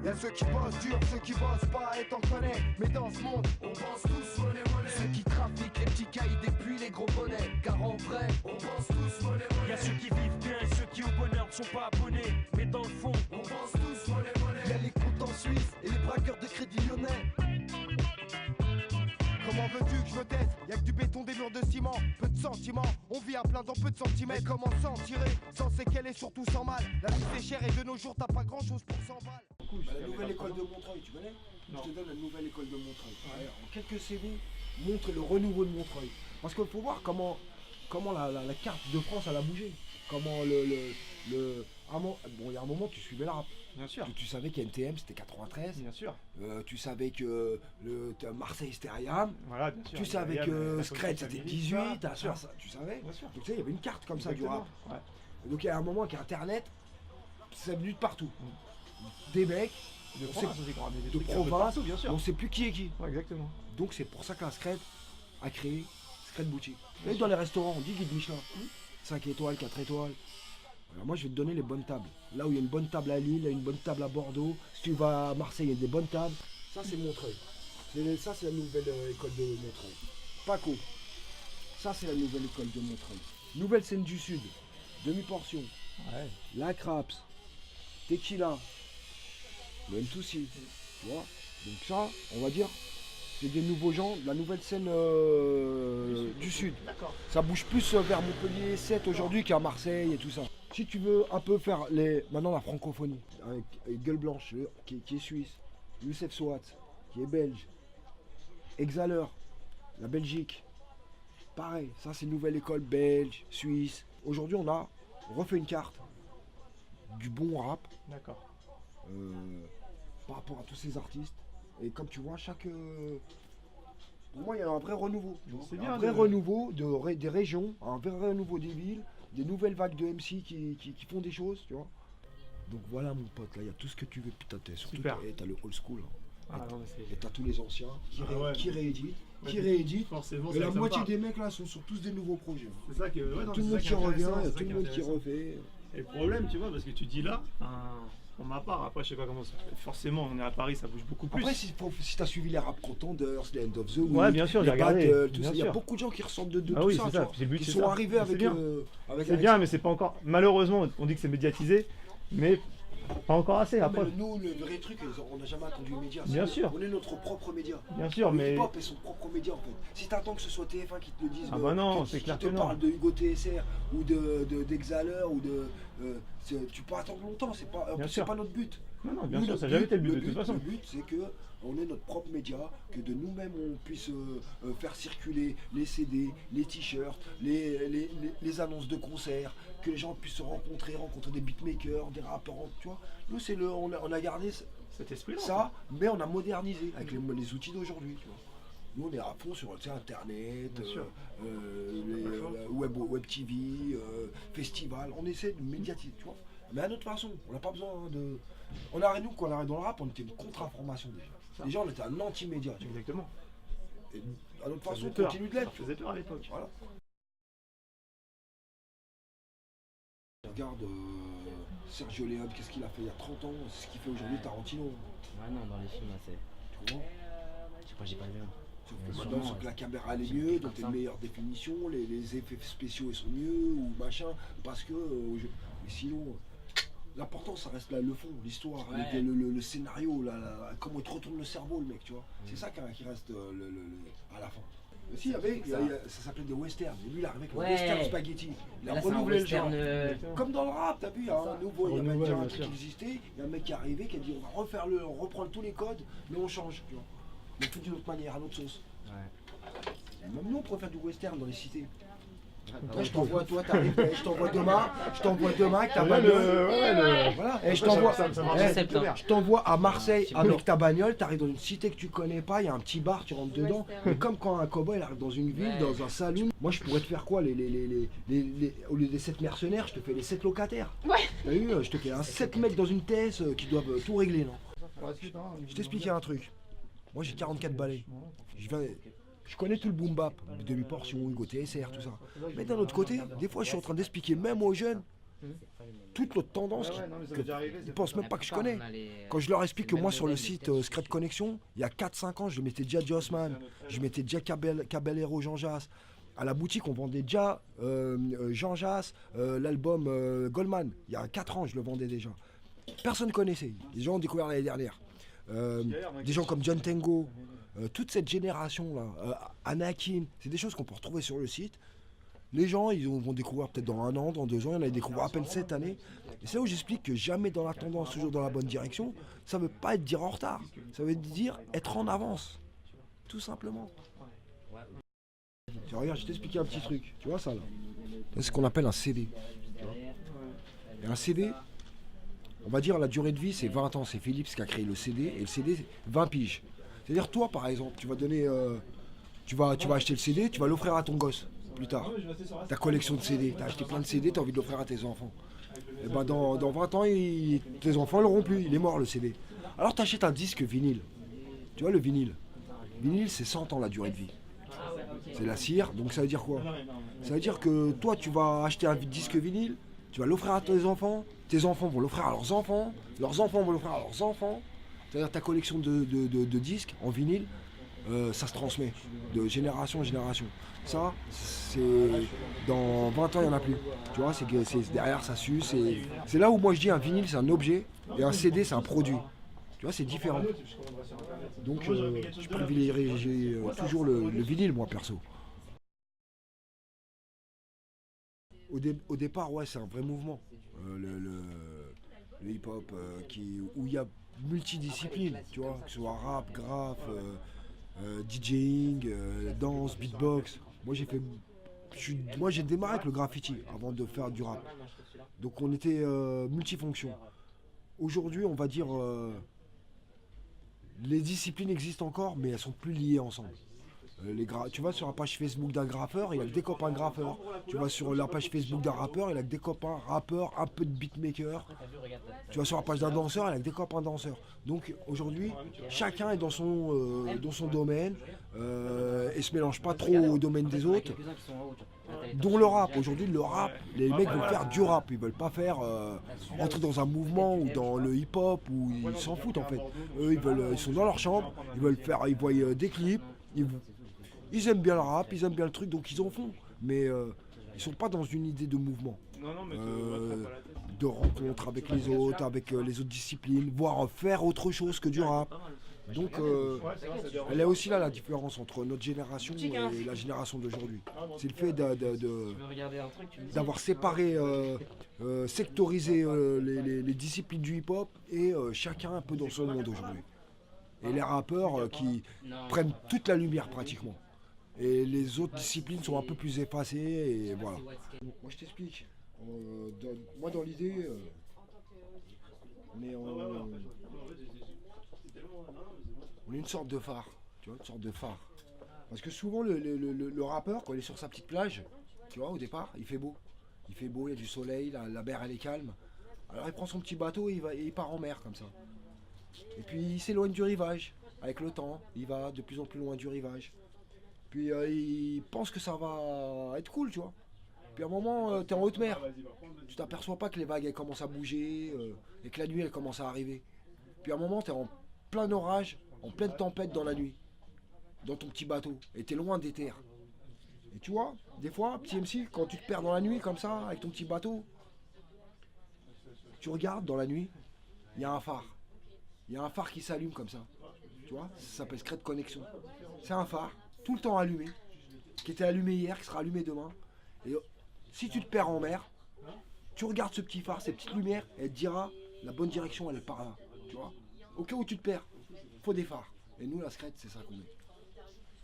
Y'a ceux qui bossent dur, ceux qui bossent pas et t'en connais. Mais dans ce monde, on pense tous monnaie. Ceux qui trafiquent les petits cailles depuis les gros bonnets. Car en vrai, on pense tous monnaie. Y'a ceux qui vivent bien et ceux qui au bonheur ne sont pas abonnés. Mais dans le fond, on pense tous monnaie. Y'a les comptes en Suisse et les braqueurs de crédit lyonnais. Comment veux-tu que je me taise? Y'a que du béton, des murs de ciment, peu de sentiments. On vit à plein dans peu de centimètres. Comment s'en tirer sans séquelles et surtout sans mal? La vie c'est cher et de nos jours t'as pas grand chose pour 100 balles. La nouvelle école de Montreuil, tu connais? Non. Je te donne la nouvelle école de Montreuil. Ouais, en quelques CV, montre le renouveau de Montreuil. Parce qu'il faut voir comment la carte de France elle a bougé. Comment bon, il y a un moment tu suivais la rap. Bien sûr. Tu savais qu'NTM c'était 93. Bien sûr. Tu savais que Marseille c'était IAM. Voilà, bien sûr. Tu savais que Scred c'était 18. Ça, tu savais. Bien sûr. Donc tu sais, il y avait une carte comme ça du Exactement. rap. Ouais. Et donc il y a un moment qu'Internet, c'est venu de partout. Des mecs, De on province sait- aussi, qu'on ramène des de trucs un peu province, partout, bien sûr. on sait plus qui est qui. Ouais, exactement. Donc c'est pour ça qu'un Scred a créé Scred Boutique. Et dans les restaurants, on dit guide Michelin. 5 étoiles, 4 étoiles. Alors moi je vais te donner les bonnes tables. Là où il y a une bonne table à Lille, il y a une bonne table à Bordeaux. Si tu vas à Marseille, il y a des bonnes tables. Ça c'est Montreuil. Ça c'est la nouvelle école de Montreuil. Paco. Ça c'est la nouvelle école de Montreuil. Nouvelle scène du Sud. Demi-portion. Ouais. La Craps. Tequila. Le M2C. Tu vois. Donc ça, on va dire, c'est des nouveaux gens, de la nouvelle scène du Sud. D'accord. Ça bouge plus vers Montpellier 7 aujourd'hui qu'à Marseille et tout ça. Si tu veux un peu faire maintenant la francophonie, avec Gueule Blanche qui est suisse, Youssef Swat qui est belge, Exhaler, la Belgique, pareil, ça c'est une nouvelle école belge, suisse. Aujourd'hui on refait une carte du bon rap D'accord. par rapport à tous ces artistes. Et comme tu vois, pour moi il y a un vrai renouveau. tu vois. C'est bien Un vrai de- renouveau des régions, un vrai renouveau des villes, des nouvelles vagues de MC qui font des choses, tu vois. Donc voilà mon pote, là il y a tout ce que tu veux. Putain, surtout Super. t'as le old school. Hein. Ah non, mais Et c'est... t'as tous les anciens qui rééditent, Ouais, forcément, Et c'est la ça me moitié parle. des mecs là sont sur tous des nouveaux projets. hein. C'est ça que. Ouais, non, Tout le c'est monde ça qui est revient, intéressant, il y a c'est tout ça le qui est monde qui intéressant. refait. Et le problème, tu vois, parce que tu dis là, pour ma part, après, je sais pas comment ça. Forcément, on est à Paris, ça bouge beaucoup plus. Après, si t'as suivi les rap contenders, les End of the Week, Ouais, bien sûr, les j'ai regardé, battles, tout bien ça, il y a sûr. beaucoup de gens qui ressortent de Ah tout oui, ça, c'est tu ça, vois, c'est le but, qui c'est sont ça. arrivés C'est avec bien. C'est avec bien, mais c'est pas encore... Malheureusement, on dit que c'est médiatisé, mais pas encore assez, Non, après. mais nous, le vrai truc, on n'a jamais attendu les médias. Bien C'est- sûr. On est notre propre média. Bien sûr, Le mais... hip-hop est son propre média en fait. Si t'attends que ce soit TF1 qui te le dise, Ah bah non, qui c'est clair te que non. parle de Hugo TSR ou d'Exhaler ou tu peux attendre longtemps, c'est pas, Bien c'est sûr. pas notre but. Non, non, Nous, bien sûr, notre ça n'a jamais été le but de toute façon. Le but, c'est que on est notre propre média, que de nous-mêmes on puisse faire circuler les CD, les t-shirts, les annonces de concerts, que les gens puissent se rencontrer des beatmakers, des rappeurs, tu vois. Nous, on a gardé Cet esprit-là. ça, mais on a modernisé avec les outils d'aujourd'hui, tu vois. Nous, on est à fond sur Internet, Bien sûr. Web TV, festival. On essaie de médiatiser, tu vois. Mais à notre façon, on n'a pas besoin de. Nous, quand on arrive dans le rap, on était une contre-information déjà. Ça. Déjà, on était un anti-média, tu vois. Exactement. Et à notre Ça façon, faisait on peur. continue de l'être. Ça faisait peur à l'époque. Voilà. Regarde Sergio Leone, qu'est-ce qu'il a fait il y a 30 ans, c'est ce qu'il fait aujourd'hui Tarantino. Ouais, non, dans les films, là, c'est. Tu vois. Je sais pas, j'ai pas vu. Sauf Mais que sûrement, maintenant, sauf que la caméra elle est c'est mieux, plus donc comme t'as ça. une meilleure définition, les effets spéciaux ils sont mieux, ou machin, parce que. Mais sinon, l'important ça reste là, le fond, l'histoire, Ouais. le scénario, comment il te retourne le cerveau le mec, tu vois. C'est ça qui reste à la fin. Mais si, ça s'appelait des westerns, et lui il est arrivé avec Ouais. le western spaghetti. Il a Là, c'est un renouvelé le genre. western. Comme dans le rap, t'as vu, il y a un nouveau, il y avait Renouvelé, déjà un bien truc sûr. qui existait, il y a un mec qui est arrivé qui a dit on va reprendre tous les codes, mais on change, tu vois. Mais tout d'une autre manière, à notre sauce. Ouais. Même nous on préfère du western dans les cités. Toi, je t'envoie, toi t'arrives, je t'envoie demain avec ta bagnole. Voilà, et je t'envoie. Je t'envoie à Marseille avec ta bagnole, t'arrives dans une cité que tu connais pas, il y a un petit bar, tu rentres dedans. Et comme quand un cowboy il arrive dans une ville, Ouais. dans un saloon, moi je pourrais te faire quoi au lieu des 7 mercenaires, je te fais les 7 locataires. Ouais. T'as vu, je te fais 7 mecs dans une TS qui doivent tout régler, non. Je t'expliquais un truc. Moi j'ai 44 balais. Je connais tout le boom bap, demi-portion, Hugo TSR, tout ça. Mais d'un autre côté, des fois je suis en train d'expliquer même aux jeunes toute l'autre tendance. Ouais, non, mais ça m'est déjà arrivé, Ils c'est pensent pas même pas que je connais. Quand je leur explique que le moi même sur le modèle, site mais Secret Connection, il y a 4-5 ans, je mettais déjà Jossman, je mettais déjà Caballero Jean Jass. À la boutique, on vendait déjà Jean Jass, l'album Goldman. Il y a 4 ans, je le vendais déjà. Personne ne connaissait. Les gens ont découvert l'année dernière. Des gens comme John Tango, toute cette génération-là, Anakin, c'est des choses qu'on peut retrouver sur le site. Les gens, vont découvrir peut-être dans 1 an, dans 2 ans, il y en a qui découvrent à peine cette année. Et c'est là où j'explique que jamais dans la tendance, toujours dans la bonne direction, ça ne veut pas être dire en retard. Ça veut dire être en avance. Tout simplement. Tiens, regarde, je t'explique un petit truc. Tu vois ça là? C'est ce qu'on appelle un CD. Tu vois. Et un CD, on va dire la durée de vie, c'est 20 ans. C'est Philips qui a créé le CD. Et le CD, c'est 20 piges. C'est-à-dire toi, par exemple, tu vas donner... tu vas acheter le CD, tu vas l'offrir à ton gosse plus tard. Ta collection de CD, tu as acheté plein de CD, tu as envie de l'offrir à tes enfants. Et ben dans 20 ans, tes enfants ne l'auront plus, il est mort le CD. Alors tu achètes un disque vinyle. Tu vois le vinyle? Vinyle, c'est 100 ans la durée de vie. C'est la cire, donc ça veut dire quoi? Ça veut dire que toi, tu vas acheter un disque vinyle, tu vas l'offrir à tes enfants vont l'offrir à leurs enfants vont l'offrir à leurs enfants. C'est-à-dire ta collection de disques en vinyle, ça se transmet de génération en génération. Ça, c'est dans 20 ans, il n'y en a plus. Tu vois, c'est derrière, ça suce. C'est là où moi je dis un vinyle, c'est un objet, et un CD, c'est un produit. Tu vois, c'est différent. Donc, je privilégierai toujours le vinyle, moi, perso. Au départ, ouais, c'est un vrai mouvement. Le hip-hop, où il y a multidisciplines, tu vois, que ce soit rap, graphe, DJing, danse, beatbox. Moi j'ai démarré avec le graffiti avant de faire du rap. Donc on était multifonction. Aujourd'hui on va dire les disciplines existent encore mais elles sont plus liées ensemble. Tu vas sur la page Facebook d'un graffeur, il a que des copains graffeurs. Tu vas sur la page Facebook d'un rappeur, il a que des copains rappeurs, un peu de beatmaker. Tu vas sur la page d'un danseur, il a que des copains danseurs. Donc aujourd'hui, chacun est dans son domaine et se mélange pas trop au domaine des autres. Dont le rap. Aujourd'hui, le rap, les mecs veulent faire du rap. Ils veulent pas faire entrer dans un mouvement ou dans le hip-hop où ils s'en foutent en fait. Eux, ils sont dans leur chambre, ils voient des clips. Ils aiment bien le rap, ils aiment bien le truc, donc ils en font. Mais ils sont pas dans une idée de mouvement, de rencontre avec les autres, avec les autres disciplines, voire faire autre chose que du rap. Donc elle est aussi là la différence entre notre génération et la génération d'aujourd'hui. C'est le fait d'avoir séparé, sectorisé les disciplines du hip-hop et chacun un peu dans son monde aujourd'hui. Et les rappeurs qui prennent toute la lumière pratiquement. Et les autres disciplines sont un peu plus effacées et voilà. Moi je t'explique. Moi dans l'idée, on est une sorte de phare. Tu vois, une sorte de phare. Parce que souvent le rappeur, quand il est sur sa petite plage, tu vois, au départ, il fait beau. Il fait beau, il y a du soleil, la mer elle est calme. Alors il prend son petit bateau et il part en mer comme ça. Et puis il s'éloigne du rivage. Avec le temps, il va de plus en plus loin du rivage. Puis il pense que ça va être cool, tu vois. Puis à un moment, t'es en haute mer. Tu t'aperçois pas que les vagues elles commencent à bouger et que la nuit elle commence à arriver. Puis à un moment, t'es en plein orage, en pleine tempête dans la nuit. Dans ton petit bateau. Et t'es loin des terres. Et tu vois, des fois, petit MC, quand tu te perds dans la nuit comme ça, avec ton petit bateau, tu regardes dans la nuit, il y a un phare. Il y a un phare qui s'allume comme ça. Tu vois, ça s'appelle Secret Connection. C'est un phare, tout le temps allumé, qui était allumé hier, qui sera allumé demain. Et si tu te perds en mer, tu regardes ce petit phare, ces petites lumières, et elle te dira, la bonne direction, elle est par là. Tu vois, au cas où tu te perds, il faut des phares. Et nous, la Secret, c'est ça qu'on est.